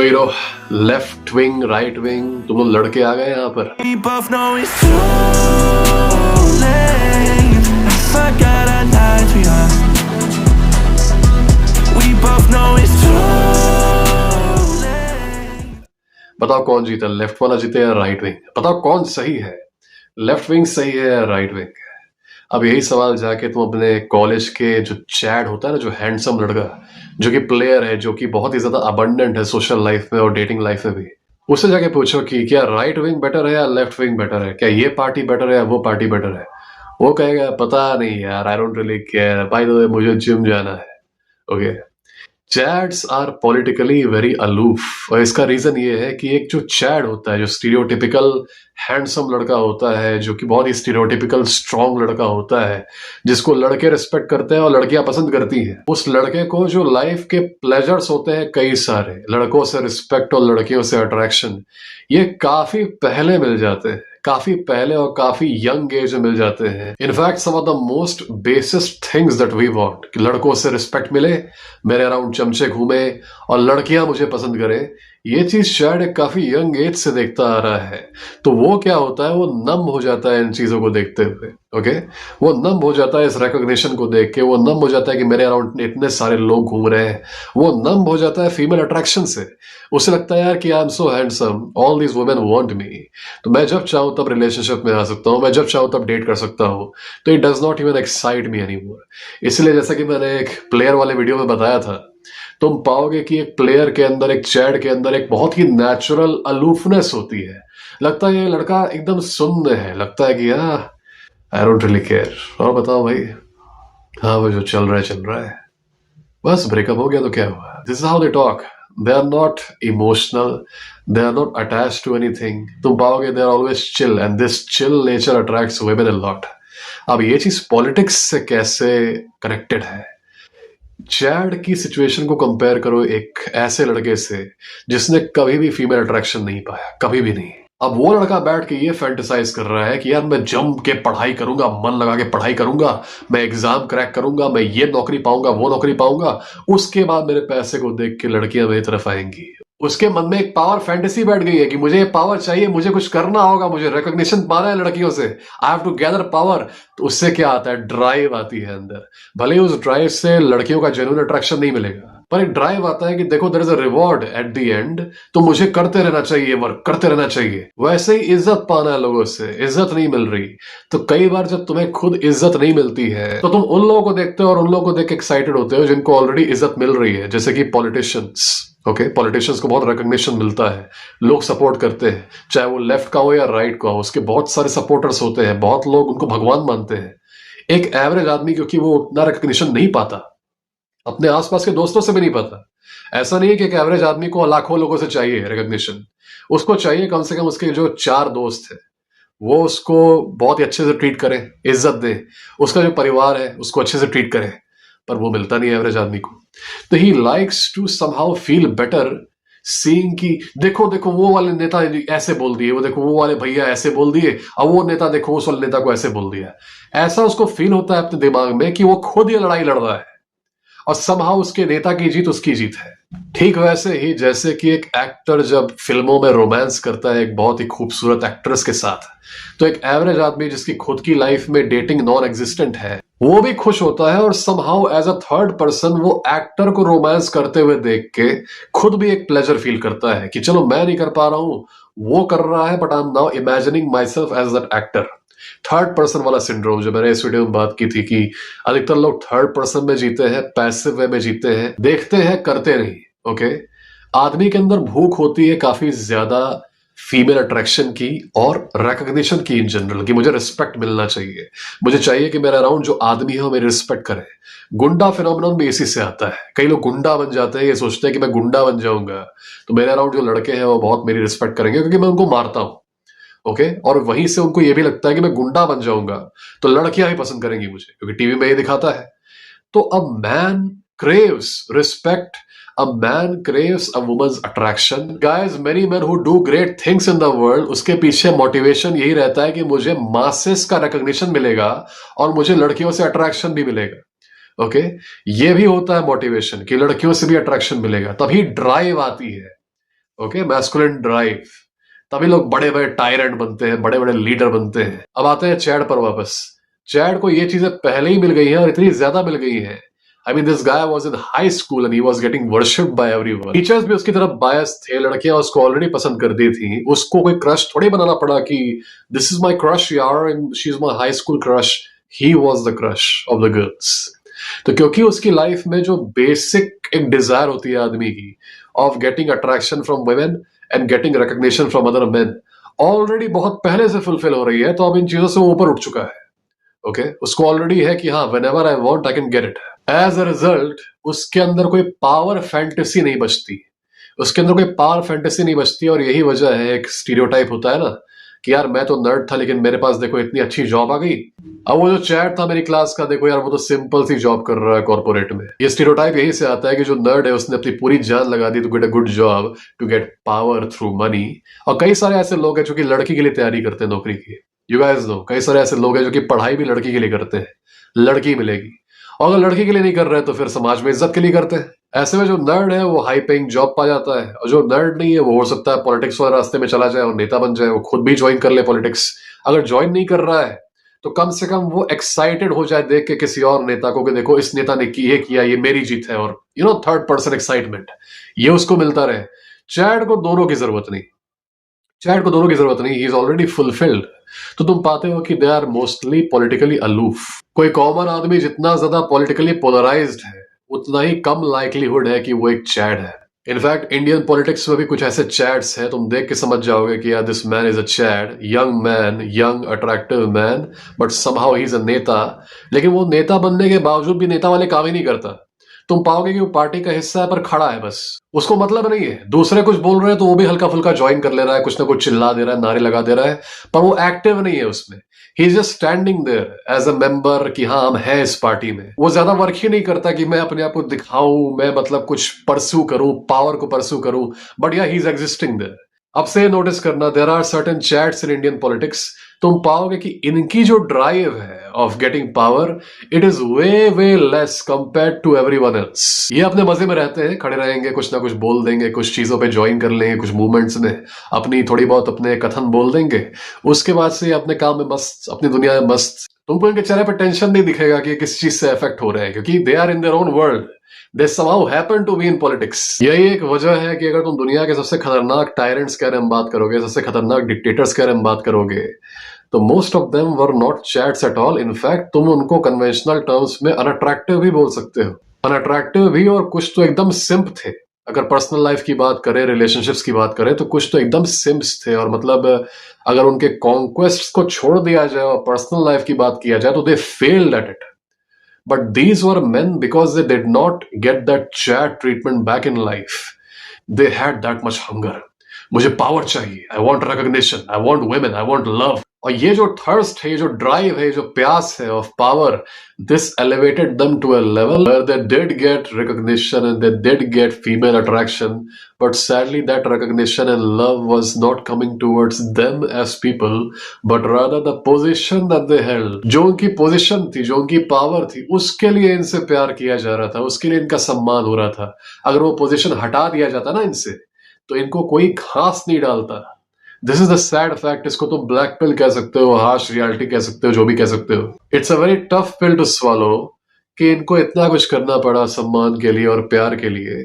Hero left wing right wing तुम लोग लड़के आ गए यहाँ पर। We both know it's too late. I forgot I lied to you. We both know it's too late. बताओ कौन जीता, लेफ्ट वाला जीते या राइट विंग? बताओ कौन सही है, लेफ्ट विंग सही है या राइट विंग? अब यही सवाल जाके तुम अपने कॉलेज के जो चैड होता है ना, जो हैंडसम लड़का जो कि प्लेयर है, जो कि बहुत ही ज्यादा अबंडेंट है सोशल लाइफ में और डेटिंग लाइफ में भी, उससे जाके पूछो कि क्या राइट विंग बेटर है या लेफ्ट विंग बेटर है, क्या ये पार्टी बेटर है या वो पार्टी बेटर है? वो कहेगा पता नहीं यार, I don't really care, by the way मुझे जिम जाना है। Okay, chads are politically very aloof और इसका रीजन ये है कि एक जो चैड होता है, जो स्टीरियोटिपिकल हैंडसम लड़का होता है, जो कि बहुत ही स्टीरियोटिपिकल स्ट्रॉन्ग लड़का होता है, जिसको लड़के रिस्पेक्ट करते हैं और लड़कियां पसंद करती हैं, उस लड़के को जो लाइफ के प्लेजर्स होते हैं कई सारे, लड़कों से रिस्पेक्ट और लड़कियों से अट्रैक्शन, ये काफी पहले मिल जाते हैं, काफी पहले और काफी यंग एज में मिल जाते हैं। In fact some of the most basic things that we want कि लड़कों से रिस्पेक्ट मिले, मेरे अराउंड चमचे घूमे और लड़कियां मुझे पसंद करें, ये चीज शायद एक काफी यंग एज से देखता आ रहा है। तो वो क्या होता है, वो नम हो जाता है इन चीजों को देखते हुए। ओके, वो नम हो जाता है इस रिकॉग्निशन को देख के, वो नम हो जाता है कि मेरे अराउंड इतने सारे लोग घूम रहे हैं, वो नम हो जाता है फीमेल अट्रैक्शन से। उसे लगता है यार कि I am so handsome, all these women want me, तो मैं जब चाहूं तब रिलेशनशिप में आ सकता हूं, मैं जब चाहूं तब डेट कर सकता हूं, तो it does not even excite me anymore. इसलिए जैसा कि मैंने एक प्लेयर वाले वीडियो में बताया था, तुम पाओगे कि एक प्लेयर के अंदर, एक चैड के अंदर एक बहुत ही नेचुरल अलूफनेस होती है। लगता है ये लड़का एकदम सुन्न है, लगता है कि आई डोंट रियली केयर, और बताओ भाई, हाँ वो जो चल रहा है, बस ब्रेकअप हो गया तो क्या हुआ। This is how they talk, they are not emotional, they are not attached to anything. तुम पाओगे they are always chill and this chill nature attracts women a lot. अब ये चीज पॉलिटिक्स से कैसे कनेक्टेड है? चैड की सिचुएशन को कंपेयर करो एक ऐसे लड़के से जिसने कभी भी फीमेल अट्रैक्शन नहीं पाया, कभी भी नहीं। अब वो लड़का बैठ के ये फैंटेसाइज कर रहा है कि यार मैं जम के पढ़ाई करूंगा, मन लगा के पढ़ाई करूंगा, मैं एग्जाम क्रैक करूंगा, मैं ये नौकरी पाऊंगा, वो नौकरी पाऊंगा, उसके बाद मेरे पैसे को देख के लड़कियां मेरी तरफ आएंगी। उसके मन में एक पावर फैंटेसी बैठ गई है कि मुझे ये पावर चाहिए, मुझे कुछ करना होगा, मुझे रिकॉग्निशन पाना है लड़कियों से, I have to gather power. तो उससे क्या आता है, ड्राइव आती है अंदर। भले ही उस ड्राइव से लड़कियों का जेन्युइन अट्रैक्शन नहीं मिलेगा, पर एक ड्राइव आता है कि देखो there is a reward at the end, तो मुझे करते रहना चाहिए, वर्क करते रहना चाहिए। वैसे ही इज्जत पाना है लोगों से, इज्जत नहीं मिल रही, तो कई बार जब तुम्हें खुद इज्जत नहीं मिलती है तो तुम उन लोगों को देखते हो और उन लोगों को देख के एक्साइटेड होते हो जिनको ऑलरेडी इज्जत मिल रही है, जैसे कि पॉलिटिशियंस। ओके, पॉलिटिशियंस को बहुत रिकॉग्निशन मिलता है, लोग सपोर्ट करते हैं, चाहे वो लेफ्ट का हो या राइट का हो, उसके बहुत सारे सपोर्टर्स होते हैं, बहुत लोग उनको भगवान मानते हैं। एक एवरेज आदमी क्योंकि वो उतना रिकॉग्निशन नहीं पाता, अपने आसपास के दोस्तों से भी नहीं पाता। ऐसा नहीं है कि एक एवरेज आदमी को लाखों लोगों से चाहिए रिकॉग्निशन, उसको चाहिए कम से कम उसके जो 4 दोस्त है वो उसको बहुत ही अच्छे से ट्रीट करें, इज्जत दें, उसका जो परिवार है उसको अच्छे से ट्रीट करें, पर वो मिलता नहीं एवरेज आदमी को। तो he likes to somehow feel better seeing कि देखो देखो वो वाले नेता ऐसे बोल दिए, वो देखो वो वाले भैया ऐसे बोल दिए, अब वो नेता देखो उस वाले नेता को ऐसे बोल दिया। ऐसा उसको फील होता है अपने दिमाग में कि वो खुद ये लड़ाई लड़ रहा है और समहाउ उसके नेता की जीत उसकी जीत है। ठीक वैसे ही जैसे कि एक एक्टर जब फिल्मों में रोमांस करता है एक बहुत ही खूबसूरत एक्ट्रेस के साथ, तो एक एवरेज आदमी जिसकी खुद की लाइफ में डेटिंग नॉन एग्जिस्टेंट है, वो भी खुश होता है और somehow as a third person वो एक्टर को रोमांस करते हुए देख के खुद भी एक प्लेजर फील करता है कि चलो मैं नहीं कर पा रहा हूं, वो कर रहा है, but I am now imagining my self as that actor. Third person वाला सिंड्रोम जो मैंने इस वीडियो में बात की थी कि अधिकतर लोग थर्ड पर्सन में जीते हैं, पैसिव वे में जीते हैं, देखते हैं करते नहीं। ओके, आदमी के अंदर भूख होती है काफी ज्यादा फीमेल अट्रैक्शन की और रिकॉग्निशन की इन जनरल, कि मुझे रिस्पेक्ट मिलना चाहिए, मुझे चाहिए कि मेरे अराउंड जो आदमी है वो मेरी रिस्पेक्ट करे। गुंडा फिनोमिनन भी इसी से आता है, कई लोग गुंडा बन जाते हैं, ये सोचते हैं कि मैं गुंडा बन जाऊंगा तो मेरे अराउंड जो लड़के हैं वो बहुत मेरी रिस्पेक्ट करेंगे क्योंकि मैं उनको मारता हूं। ओके, और वहीं से उनको ये भी लगता है कि मैं गुंडा बन जाऊंगा तो लड़कियां भी पसंद करेंगी मुझे, क्योंकि टीवी में ये दिखाता है। तो a man craves respect, a man craves a woman's attraction. Guys, many men who do great things in the world, उसके पीछे मोटिवेशन यही रहता है कि मुझे मासेस का रिकॉग्निशन मिलेगा और मुझे लड़कियों से अट्रैक्शन भी मिलेगा। ओके, ये भी होता है मोटिवेशन कि लड़कियों से भी अट्रैक्शन मिलेगा, तभी ड्राइव आती है। ओके, मैस्कुलिन ड्राइव, तभी लोग बड़े बड़े टायरेंट बनते हैं, बड़े बड़े लीडर बनते हैं। अब आते हैं चैड पर वापस। चैड को ये चीजें पहले ही मिल गई हैं और इतनी ज्यादा मिल गई हैं। I mean this guy was in high school and he was getting worshipped bye everyone. Teachers भी उसकी तरफ बायस थे, लड़कियां उसको ऑलरेडी पसंद करती थी। उसको कोई क्रश थोड़ी बनाना पड़ा कि दिस इज माय क्रश यार and she is my high school crush. He was the crush of the girls. तो क्योंकि उसकी लाइफ में जो बेसिक एक डिजायर होती है आदमी की of getting attraction from women and getting recognition from other main already बहुत पहले से फुलफिल हो रही है, तो अब इन चीजों से वो ऊपर उठ चुका है। ओके, उसको ऑलरेडी है कि हाँ, whenever I want I can get it. As a result उसके अंदर कोई पावर फैंटेसी नहीं बचती, उसके अंदर कोई पावर फैंटेसी नहीं बचती। और यही वजह है, एक स्टीरियोटाइप होता है ना कि यार मैं तो नर्ड था लेकिन मेरे पास देखो इतनी अच्छी जॉब आ गई। अब वो जो चैट था मेरी क्लास का, देखो यार वो तो सिंपल सी जॉब कर रहा है कॉर्पोरेट में। ये स्टीरियोटाइप यही से आता है कि जो नर्ड है उसने अपनी पूरी जान लगा दी to get a good job, to get power through money. और कई सारे ऐसे लोग हैं जो कि लड़की के लिए तैयारी करते हैं नौकरी की। यू गाइस नो, कई सारे ऐसे लोग हैं जो कि पढ़ाई भी लड़की के लिए करते हैं, लड़की मिलेगी। और अगर लड़की के लिए नहीं कर रहे तो फिर समाज में इज्जत के लिए करते हैं। ऐसे में जो नर्ड है वो हाई पेइंग जॉब पा जाता है, और जो नर्ड नहीं है वो हो सकता है पॉलिटिक्स वाले रास्ते में चला जाए और नेता बन जाए, वो खुद भी ज्वाइन कर ले पॉलिटिक्स। अगर ज्वाइन नहीं कर रहा है तो कम से कम वो एक्साइटेड हो जाए देख के किसी और नेता को कि देखो इस नेता ने ये किया, ये मेरी जीत है, और थर्ड पर्सन एक्साइटमेंट ये उसको मिलता रहे। चैड को दोनों की जरूरत नहीं, चैट को दोनों की जरूरत नहीं, ही इज ऑलरेडी फुलफिल्ड। तो तुम पाते हो कि they are mostly politically aloof. कोई कॉमन आदमी जितना ज्यादा पॉलिटिकली पोलराइज्ड है उतना ही कम लाइकलीहुड है कि वो एक चैड है। इनफैक्ट इंडियन पॉलिटिक्स में भी कुछ ऐसे चैट्स हैं, तुम देख के समझ जाओगे कि यार this man is a Chad, young man, young attractive man, but somehow he is a नेता। लेकिन वो नेता बनने के बावजूद भी नेता वाले काम ही नहीं करता। तुम पाओगे कि वो पार्टी का हिस्सा है पर खड़ा है बस, उसको मतलब नहीं है। दूसरे कुछ बोल रहे हैं तो वो भी हल्का फुल्का ज्वाइन कर ले रहा है, कुछ ना कुछ चिल्ला दे रहा है, नारे लगा दे रहा है, पर वो एक्टिव नहीं है उसमें। He is just standing there as a member कि हाँ हम हैं इस पार्टी में। वो ज्यादा वर्क ही नहीं करता कि मैं अपने आप को दिखाऊं, मैं मतलब कुछ परस्यू करूं, पावर को परस्यू करूं, बट या ही इज एग्जिस्टिंग देयर। अब से नोटिस करना, there are certain Chads in Indian politics, तुम पाओगे कि इनकी जो ड्राइव है of getting power, it is way way less compare to everyone else. ये अपने मजे में रहते हैं, खड़े रहेंगे, कुछ ना कुछ बोल देंगे, कुछ चीजों पे ज्वाइन कर लेंगे, कुछ मूवमेंट्स में अपनी थोड़ी बहुत अपने कथन बोल देंगे, उसके बाद से अपने काम में मस्त, अपनी दुनिया में मस्त। तुमको इनके चेहरे पर टेंशन नहीं दिखेगा कि किस चीज से इफेक्ट हो रहे हैं, क्योंकि they are in their own world. They somehow happen to be in politics। यही एक वजह है कि अगर तुम दुनिया के सबसे खतरनाक टायरेंट्स के बारे में बात करोगे, सबसे खतरनाक डिक्टेटर्स के बारे में बात करोगे, तो most of them were not chats at all. In fact तुम उनको कन्वेंशनल टर्म्स में अनअट्रैक्टिव भी बोल सकते हो, अनअट्रैक्टिव भी, और कुछ तो एकदम सिंप थे। अगर पर्सनल लाइफ की बात करें, रिलेशनशिप्स की बात करें, तो कुछ तो एकदम सिम्प्स थे। और मतलब अगर उनके कॉन्क्वेस्ट्स को छोड़ दिया जाए और पर्सनल लाइफ की बात किया जाए तो they failed at it. But these were men because they did not get that chat treatment back in life. They had that much hunger. मुझे पावर चाहिए, I want recognition, I want women, I want love। और ये जो thirst है, ये जो drive है, ये जो प्यास है of power, this elevated them to a level where they did get recognition and they did get female attraction, but sadly that recognition and love was not coming towards them as people, but rather the position that they held. जो उनकी position थी, जो उनकी power थी, उसके लिए इनसे प्यार किया जा रहा था, उसके लिए इनका सम्मान हो रहा था। अगर वो पोजीशन हटा दिया जाता ना इनसे, तो इनको कोई खास नहीं डालता। This is the sad fact. इसको तुम ब्लैक पिल कह सकते हो, हार्श रियलिटी कह सकते हो, जो भी कह सकते हो। It's a very tough pill to swallow कि इनको इतना कुछ करना पड़ा सम्मान के लिए और प्यार के लिए,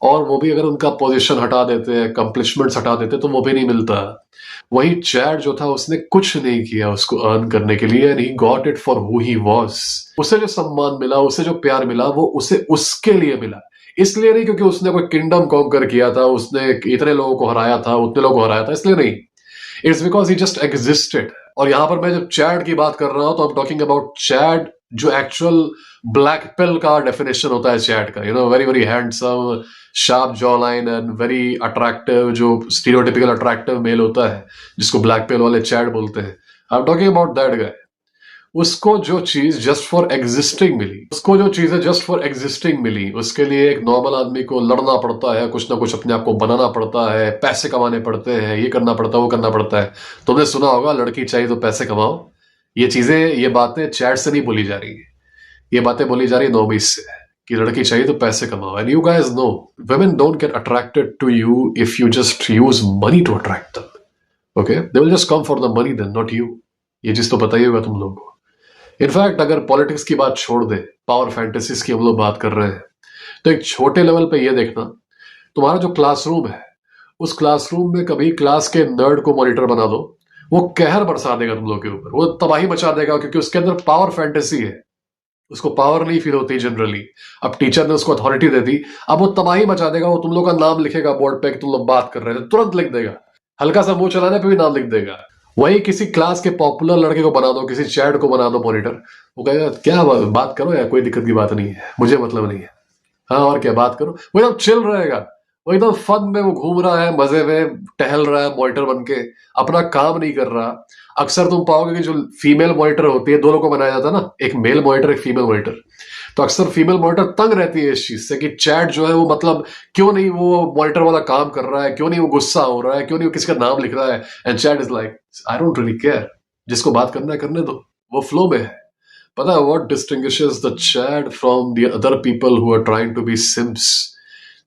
और वो भी अगर उनका पोजीशन हटा देते, अकम्पलिशमेंट्स हटा देते, तो वो भी नहीं मिलता। वही चैड जो था, उसने कुछ नहीं किया उसको अर्न करने के लिए, and he got it for who he was. उसे जो सम्मान मिला, उसे जो प्यार मिला, वो उसे उसके लिए मिला, इसलिए नहीं क्योंकि उसने कोई किंगडम कॉन्कर किया था, उसने इतने लोगों को हराया था, उतने लोगों को हराया था, इसलिए नहीं। It's because he just existed. और यहां पर मैं जब चैड की बात कर रहा हूं तो I am talking about Chad जो एक्चुअल ब्लैक पिल का डेफिनेशन होता है चैड का। Very very handsome, sharp jaw line and very attractive, जो स्टीरियोटिपिकल अट्रैक्टिव मेल होता है जिसको ब्लैक पिल वाले चैड बोलते हैं। I am talking about that guy. उसको जो चीज जस्ट फॉर एग्जिस्टिंग मिली, उसको जो चीजें जस्ट फॉर एग्जिस्टिंग मिली, उसके लिए एक नॉर्मल आदमी को लड़ना पड़ता है, कुछ ना कुछ अपने आप को बनाना पड़ता है, पैसे कमाने पड़ते हैं, ये करना पड़ता है, वो करना पड़ता है। तुमने सुना होगा लड़की चाहिए तो पैसे कमाओ। ये चीजें, ये बातें चैट से नहीं बोली जा रही है, ये बातें बोली जा रही है नॉबीज से। कि लड़की चाहिए तो पैसे कमाओ, and you guys know women don't get attracted to you if you just use money to attract them. Okay, they will just come for the money then, not you. ये चीज तो पता ही होगा तुम लोगों को। इनफैक्ट अगर पॉलिटिक्स की बात छोड़ दे, पावर फैंटेसीज की हम लोग बात कर रहे हैं, तो एक छोटे लेवल पे ये देखना, तुम्हारा जो क्लासरूम है, उस क्लासरूम में कभी क्लास के नर्ड को मॉनिटर बना दो, वो कहर बरसा देगा तुम लोग के ऊपर, वो तबाही मचा देगा, क्योंकि उसके अंदर पावर फैंटेसी है, उसको पावर नहीं फील होती जनरली। अब टीचर ने उसको अथॉरिटी दे दी, अब वो तबाही मचा देगा, वो तुम लोग का नाम लिखेगा बोर्ड पे कि तुम लोग बात कर रहे थे, तुरंत लिख देगा, हल्का सा मुंह चलाने पे भी नाम लिख देगा। वही किसी क्लास के पॉपुलर लड़के को बना दो, किसी चैट को बना दो मॉनिटर, वो कहेगा क्या बात करो यार, कोई दिक्कत की बात नहीं है, मुझे मतलब नहीं है, हाँ और क्या बात करो। वो एकदम चिल रहेगा, वो एकदम फन में वो घूम रहा है, मजे में टहल रहा है मॉनिटर बन के, अपना काम नहीं कर रहा। अक्सर तुम पाओगे कि जो फीमेल मॉनिटर होती है, दो लोगों को बनाया जाता है ना, एक मेल मॉनिटर एक फीमेल मॉनिटर, तो अक्सर फीमेल मॉनिटर तंग रहती है इस चीज से कि चैट जो है वो मतलब क्यों नहीं वो मॉनिटर वाला काम कर रहा है, क्यों नहीं वो गुस्सा हो रहा है, क्यों नहीं वो किसी का नाम लिख रहा है, and chat is like I don't really care, जिसको बात करना है करने दो, वो फ्लो में है। पता है what distinguishes the Chad from the other people who are trying to be simps?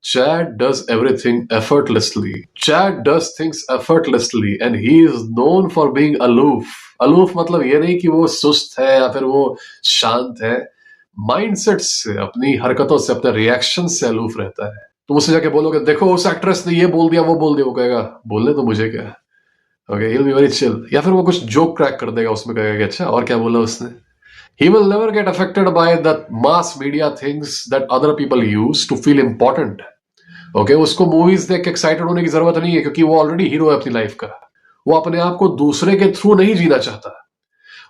Chad does everything effortlessly. Chad does things effortlessly and he is known for being aloof. aloof मतलब ये नहीं कि वो सुस्त है या फिर वो शांत है, माइंडसेट से, अपनी हरकतों से, अपने रिएक्शन से अलूफ रहता है। तुम उससे जाके बोलोगे देखो उस एक्ट्रेस ने ये बोल दिया वो बोल दिया, वो कहेगा बोलने तो मुझे क्या, okay he'll be very chill। या फिर वो कुछ जोक क्रैक कर देगा, उसमें कहेगा कि अच्छा और क्या बोला उसने। He will never get affected by the mass media things that other people use to feel important. Okay, उसको मूवीज देख के एक्साइटेड होने की जरूरत नहीं है, क्योंकि वो ऑलरेडी हीरो है अपनी लाइफ का। वो अपने आप को दूसरे के थ्रू नहीं जीना चाहता।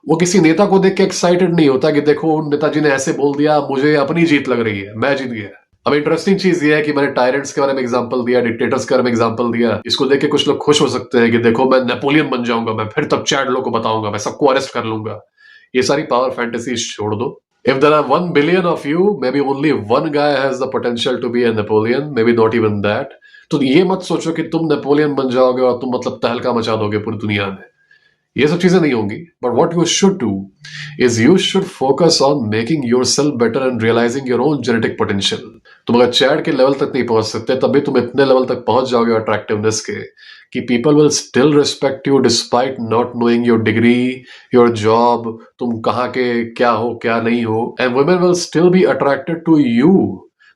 वो किसी नेता को देख के एक्साइटेड नहीं होता कि देखो नेताजी ने ऐसे बोल दिया, मुझे अपनी जीत लग रही है, मैं जीत गया। अब इंटरेस्टिंग चीज ये है कि मैंने टायरेंट्स के बारे में एग्जांपल दिया, डिक्टेटर्स के बारे में एग्जांपल दिया। इसको देख के कुछ लोग खुश हो सकते हैं कि देखो मैं नेपोलियन बन जाऊंगा, मैं फिर तब चैट लोग को बताऊंगा, मैं सबको अरेस्ट कर लूंगा। ये सारी पावर फैंटेसी छोड़ दो। If there are 1 billion of you, maybe only one guy has the potential to be a Napoleon, maybe not even that. तो ये मत सोचो कि तुम नेपोलियन बन जाओगे और तुम मतलब तहलका मचा दोगे पूरी दुनिया में, ये सब चीजें नहीं होंगी। But what you should do is you should focus on making your self better and realizing your own genetic potential. तुम अगर चैट के लेवल तक नहीं पहुंच सकते, तभी तुम इतने लेवल तक पहुंच जाओगे अट्रैक्टिवनेस के कि people will still respect you despite not knowing your degree, your job, तुम कहाँ के क्या हो क्या नहीं हो, and women will still be attracted to you.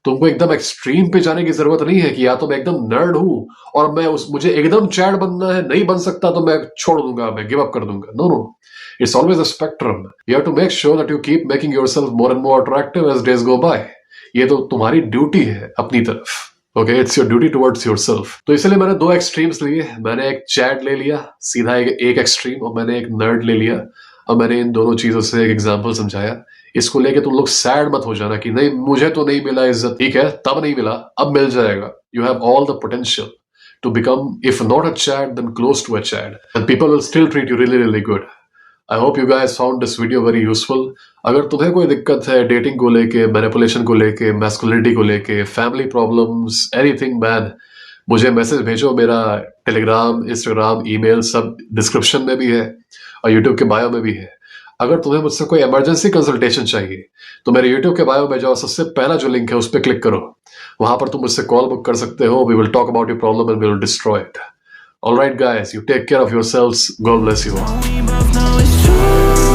तुमको एकदम एक्सट्रीम पे जाने की जरूरत नहीं है कि या तो मैं एकदम नर्ड हूं और मैं मुझे एकदम चैट बनना है, नहीं बन सकता तो मैं छोड़ दूंगा, मैं गिव अप कर दूंगा। No no, it's always a spectrum. You have to make sure that you keep making yourself more and more attractive as days go by. ये तो तुम्हारी ड्यूटी है अपनी तरफ। Okay, it's your duty towards yourself. तो इसलिए मैंने दो एक्सट्रीम्स लिए, मैंने एक चैट ले लिया सीधा एक एक्सट्रीम, और मैंने एक नर्ड ले लिया, और मैंने इन दोनों चीजों से एक एग्जांपल समझाया। इसको लेके तुम लोग सैड मत हो जाना कि नहीं मुझे तो नहीं मिला इज्जत। ठीक है, तब नहीं मिला, अब मिल जाएगा। You have all the potential to become, if not a Chad, then close to a Chad, and people will still treat you really really good. I hope you guys found this video very useful. अगर तुम्हें कोई दिक्कत है dating को लेके, manipulation को लेके, masculinity को लेके, फैमिली प्रॉब्लम्स, एनीथिंग मैन, मुझे मैसेज भेजो। मेरा टेलीग्राम, इंस्टाग्राम, ईमेल सब डिस्क्रिप्शन में भी है और यूट्यूब के बायो में भी है। अगर तुम्हें मुझसे कोई इमरजेंसी कंसल्टेशन चाहिए तो मेरे यूट्यूब के बायो में जाओ, सबसे पहला जो लिंक है उस पर क्लिक करो, वहां पर तुम मुझसे कॉल बुक कर सकते हो। We will talk about your problem and we will destroy it. Alright guys, you take care of yourselves. God bless you all. We both know it's true.